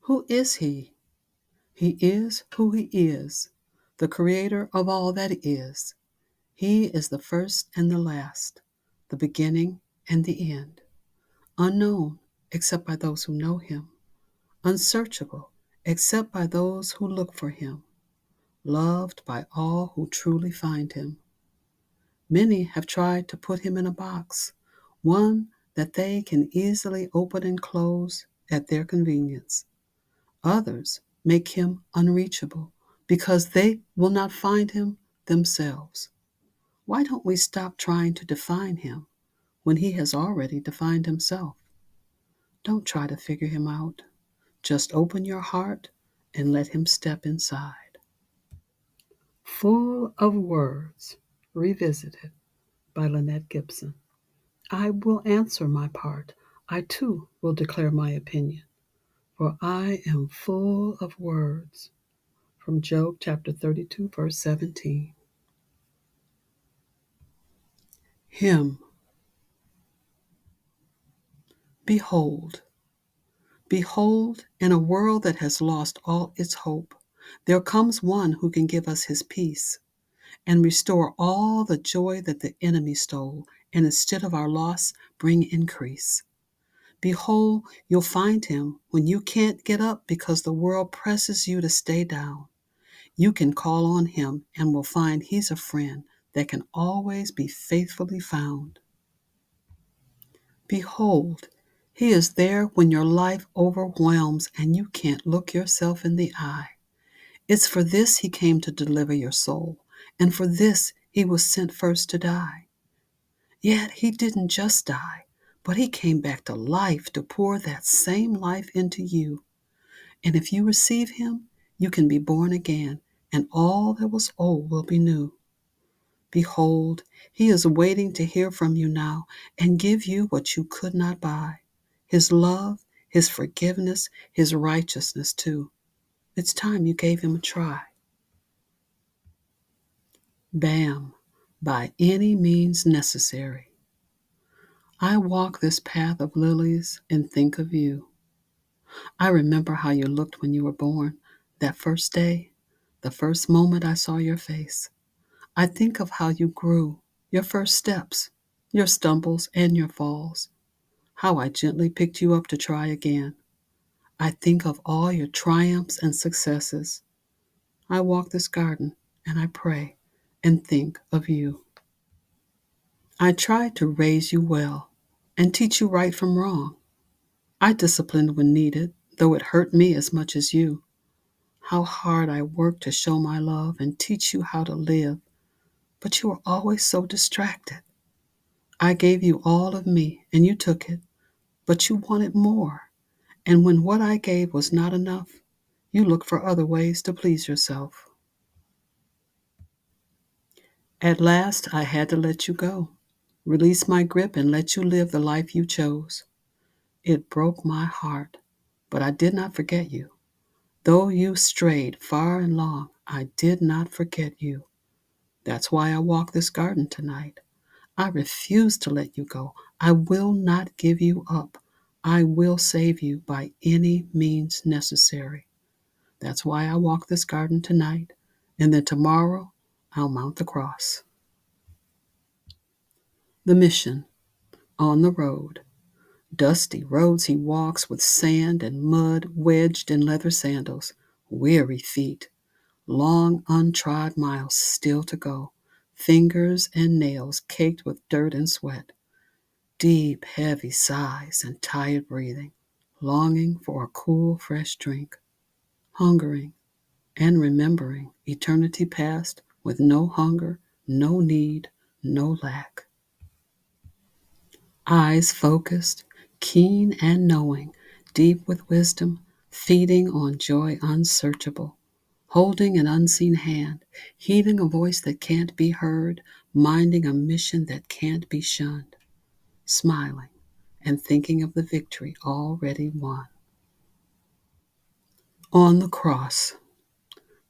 Who is he? He is who he is, the creator of all that is. He is the first and the last, the beginning and the end, unknown except by those who know him, unsearchable except by those who look for him, loved by all who truly find him. Many have tried to put him in a box, one that they can easily open and close at their convenience. Others make him unreachable because they will not find him themselves. Why don't we stop trying to define him when he has already defined himself? Don't try to figure him out. Just open your heart and let him step inside. Full of Words, Revisited by Lynette Gibson. I will answer my part. I too will declare my opinion, for I am full of words. From Job chapter 32, verse 17. Hymn. Behold, behold, in a world that has lost all its hope, there comes one who can give us his peace and restore all the joy that the enemy stole, and instead of our loss, bring increase. Behold, you'll find him when you can't get up because the world presses you to stay down. You can call on him and will find he's a friend that can always be faithfully found. Behold, he is there when your life overwhelms and you can't look yourself in the eye. It's for this he came to deliver your soul, and for this he was sent first to die. Yet he didn't just die, but he came back to life to pour that same life into you. And if you receive him, you can be born again, and all that was old will be new. Behold, he is waiting to hear from you now and give you what you could not buy. His love, his forgiveness, his righteousness too. It's time you gave him a try. Bam, by any means necessary. I walk this path of lilies and think of you. I remember how you looked when you were born, that first day, the first moment I saw your face. I think of how you grew, your first steps, your stumbles and your falls, how I gently picked you up to try again. I think of all your triumphs and successes. I walk this garden and I pray and think of you. I tried to raise you well and teach you right from wrong. I disciplined when needed, though it hurt me as much as you. How hard I worked to show my love and teach you how to live, but you were always so distracted. I gave you all of me and you took it, but you wanted more. And when what I gave was not enough, you looked for other ways to please yourself. At last, I had to let you go, release my grip and let you live the life you chose. It broke my heart, but I did not forget you. Though you strayed far and long, I did not forget you. That's why I walk this garden tonight. I refuse to let you go. I will not give you up. I will save you by any means necessary. That's why I walk this garden tonight, and then tomorrow I'll mount the cross. The mission. On the road. Dusty roads he walks with sand and mud wedged in leather sandals. Weary feet. Long untrod miles still to go. Fingers and nails caked with dirt and sweat. Deep, heavy sighs and tired breathing. Longing for a cool, fresh drink. Hungering and remembering eternity past with no hunger, no need, no lack. Eyes focused, keen and knowing, deep with wisdom, feeding on joy unsearchable, holding an unseen hand, heeding a voice that can't be heard, minding a mission that can't be shunned, smiling and thinking of the victory already won. On the cross,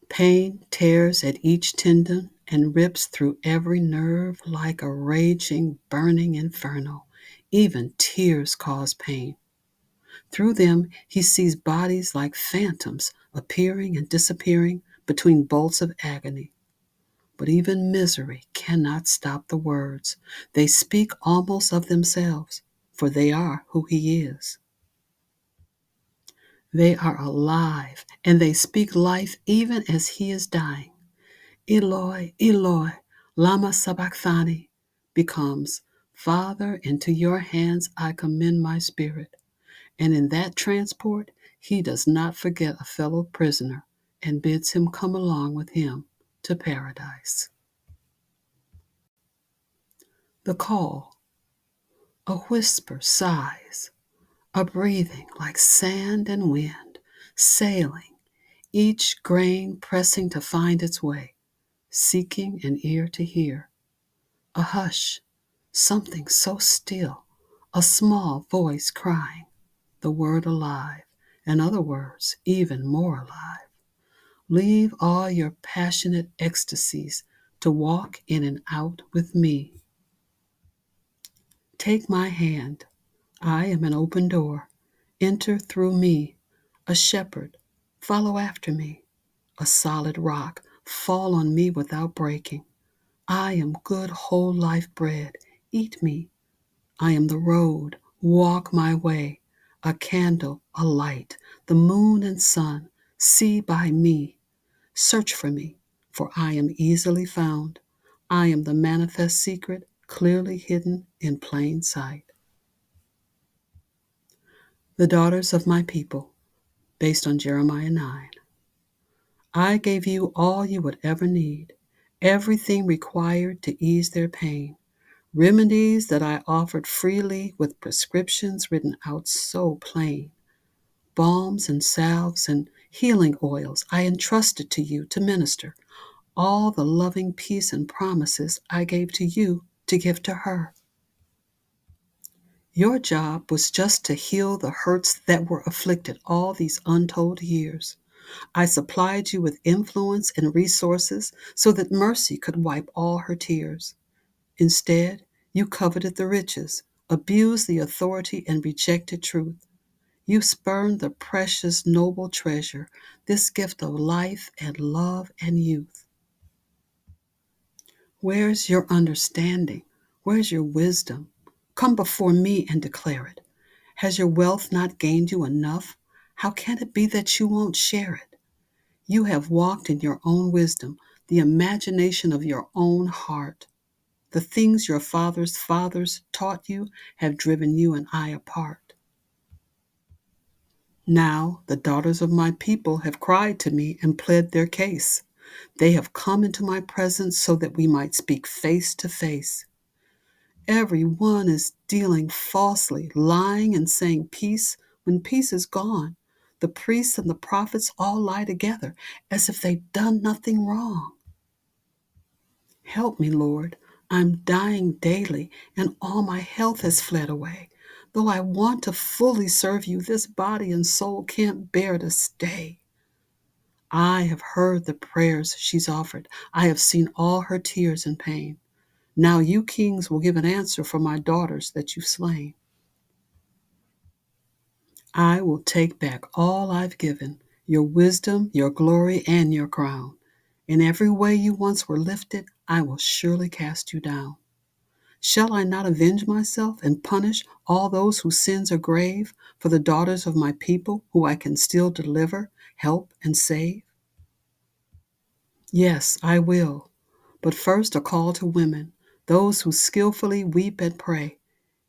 pain tears at each tendon and rips through every nerve like a raging, burning inferno. Even tears cause pain. Through them, he sees bodies like phantoms appearing and disappearing between bolts of agony. But even misery cannot stop the words. They speak almost of themselves, for they are who he is. They are alive, and they speak life even as he is dying. Eloi, Eloi, lama sabachthani becomes, Father, into your hands I commend my spirit. And in that transport, he does not forget a fellow prisoner and bids him come along with him to paradise. The call, a whisper sighs, a breathing like sand and wind, sailing, each grain pressing to find its way, seeking an ear to hear. A hush, something so still, a small voice crying, the word alive, and other words even more alive. Leave all your passionate ecstasies to walk in and out with me. Take my hand. I am an open door. Enter through me. A shepherd. Follow after me. A solid rock. Fall on me without breaking. I am good whole life bread. Eat me. I am the road. Walk my way. A candle, a light. The moon and sun. See by me. Search for me, for I am easily found. I am the manifest secret, clearly hidden in plain sight. The daughters of my people, based on Jeremiah 9. I gave you all you would ever need, everything required to ease their pain, remedies that I offered freely with prescriptions written out so plain. Balms and salves and healing oils I entrusted to you to minister. All the loving peace and promises I gave to you to give to her. Your job was just to heal the hurts that were afflicted all these untold years. I supplied you with influence and resources so that mercy could wipe all her tears. Instead, you coveted the riches, abused the authority, and rejected truth. You spurned the precious, noble treasure, this gift of life and love and youth. Where's your understanding? Where's your wisdom? Come before me and declare it. Has your wealth not gained you enough? How can it be that you won't share it? You have walked in your own wisdom, the imagination of your own heart. The things your fathers' fathers taught you have driven you and I apart. Now the daughters of my people have cried to me and pled their case. They have come into my presence so that we might speak face to face. Every one is dealing falsely, lying and saying peace when peace is gone. The priests and the prophets all lie together as if they've done nothing wrong. Help me, Lord. I'm dying daily and all my health has fled away. Though I want to fully serve you, this body and soul can't bear to stay. I have heard the prayers she's offered. I have seen all her tears and pain. Now you kings will give an answer for my daughters that you've slain. I will take back all I've given, your wisdom, your glory, and your crown. In every way you once were lifted, I will surely cast you down. Shall I not avenge myself and punish all those whose sins are grave for the daughters of my people who I can still deliver, help, and save? Yes, I will. But first a call to women, those who skillfully weep and pray.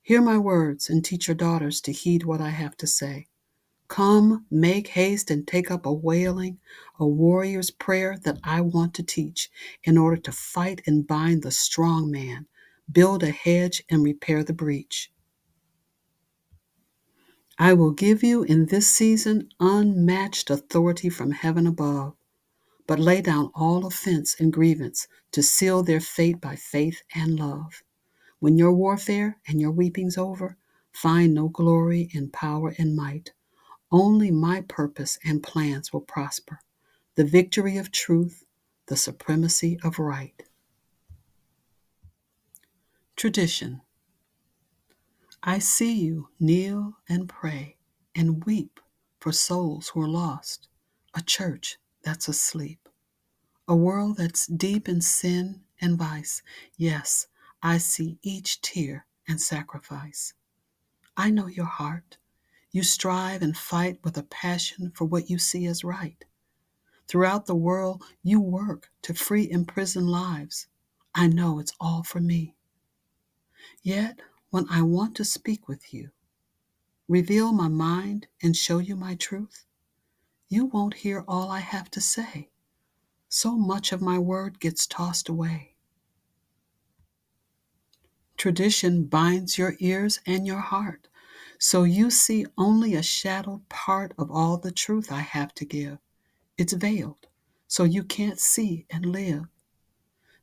Hear my words and teach your daughters to heed what I have to say. Come, make haste and take up a wailing, a warrior's prayer that I want to teach in order to fight and bind the strong man, build a hedge and repair the breach. I will give you in this season unmatched authority from heaven above, but lay down all offense and grievance to seal their fate by faith and love. When your warfare and your weeping's over, find no glory in power and might. Only my purpose and plans will prosper. The victory of truth, the supremacy of right. Tradition. I see you kneel and pray. and weep for souls who are lost, a church that's asleep, a world that's deep in sin and vice. Yes, I see each tear and sacrifice. I know your heart. You strive and fight with a passion for what you see as right. Throughout the world, you work to free imprisoned lives. I know it's all for me. Yet, when I want to speak with you, reveal my mind and show you my truth, you won't hear all I have to say. So much of my word gets tossed away. Tradition binds your ears and your heart, so you see only a shadowed part of all the truth I have to give. It's veiled, so you can't see and live.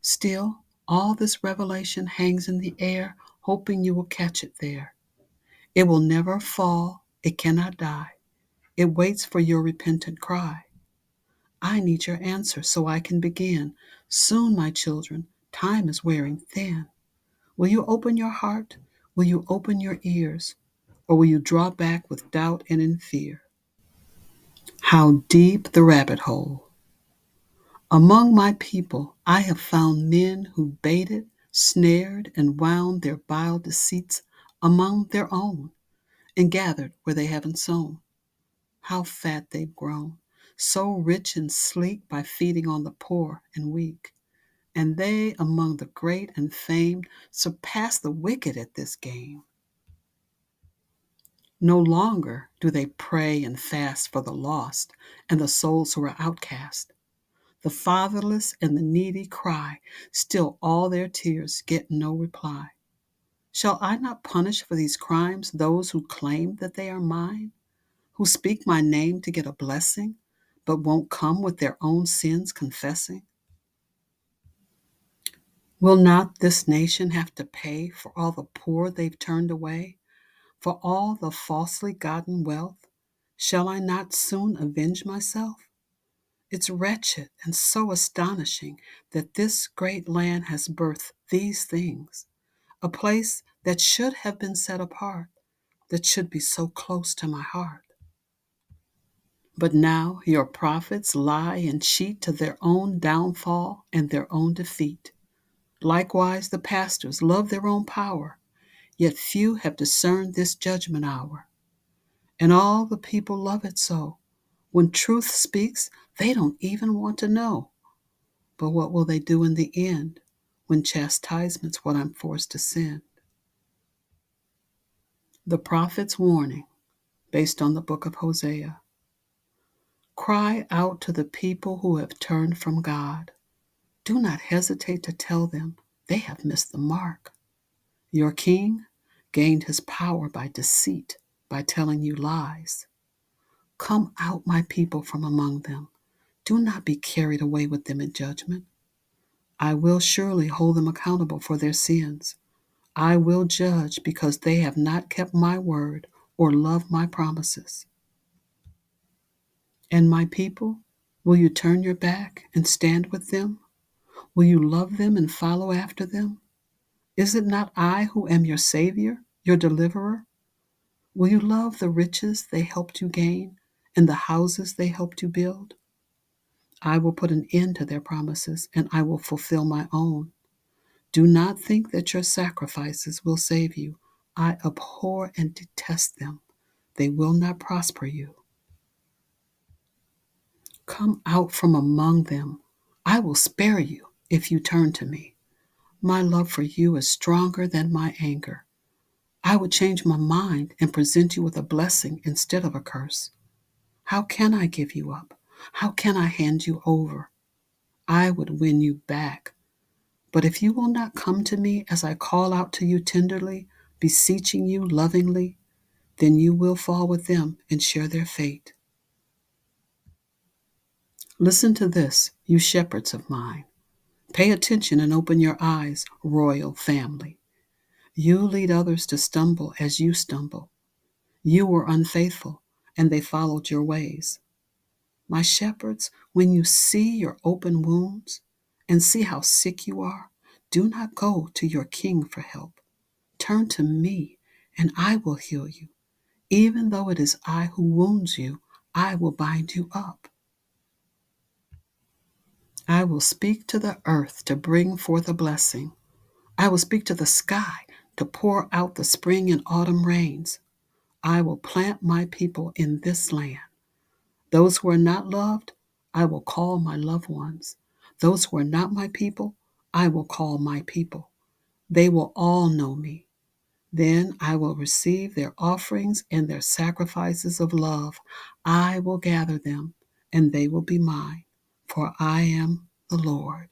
Still, all this revelation hangs in the air, hoping you will catch it there. It will never fall, it cannot die. It waits for your repentant cry. I need your answer so I can begin. Soon, my children, time is wearing thin. Will you open your heart? Will you open your ears? Or will you draw back with doubt and in fear? How deep the rabbit hole. Among my people, I have found men who baited, snared, and wound their vile deceits among their own, and gathered where they haven't sown. How fat they've grown, so rich and sleek by feeding on the poor and weak. And they, among the great and famed, surpass the wicked at this game. No longer do they pray and fast for the lost and the souls who are outcast. The fatherless and the needy cry, still all their tears get no reply. Shall I not punish for these crimes those who claim that they are mine, who speak my name to get a blessing, but won't come with their own sins confessing? Will not this nation have to pay for all the poor they've turned away, for all the falsely gotten wealth? Shall I not soon avenge myself? It's wretched and so astonishing that this great land has birthed these things, a place that should have been set apart, that should be so close to my heart. But now your prophets lie and cheat to their own downfall and their own defeat. Likewise, the pastors love their own power, yet few have discerned this judgment hour. And all the people love it so. When truth speaks, they don't even want to know. But what will they do in the end when chastisement's what I'm forced to send? The prophet's warning, based on the book of Hosea. Cry out to the people who have turned from God. Do not hesitate to tell them they have missed the mark. Your king gained his power by deceit, by telling you lies. Come out, my people, from among them. Do not be carried away with them in judgment. I will surely hold them accountable for their sins. I will judge because they have not kept my word or loved my promises. And my people, will you turn your back and stand with them? Will you love them and follow after them? Is it not I who am your Savior, your deliverer? Will you love the riches they helped you gain and the houses they helped you build? I will put an end to their promises and I will fulfill my own. Do not think that your sacrifices will save you. I abhor and detest them. They will not prosper you. Come out from among them. I will spare you if you turn to me. My love for you is stronger than my anger. I would change my mind and present you with a blessing instead of a curse. How can I give you up? How can I hand you over? I would win you back. But if you will not come to me as I call out to you tenderly, beseeching you lovingly, then you will fall with them and share their fate. Listen to this, you shepherds of mine. Pay attention and open your eyes, royal family. You lead others to stumble as you stumble. You were unfaithful, and they followed your ways. My shepherds, when you see your open wounds and see how sick you are, do not go to your king for help. Turn to me, and I will heal you. Even though it is I who wounds you, I will bind you up. I will speak to the earth to bring forth a blessing. I will speak to the sky to pour out the spring and autumn rains. I will plant my people in this land. Those who are not loved, I will call my loved ones. Those who are not my people, I will call my people. They will all know me. Then I will receive their offerings and their sacrifices of love. I will gather them, and they will be mine, for I am the Lord.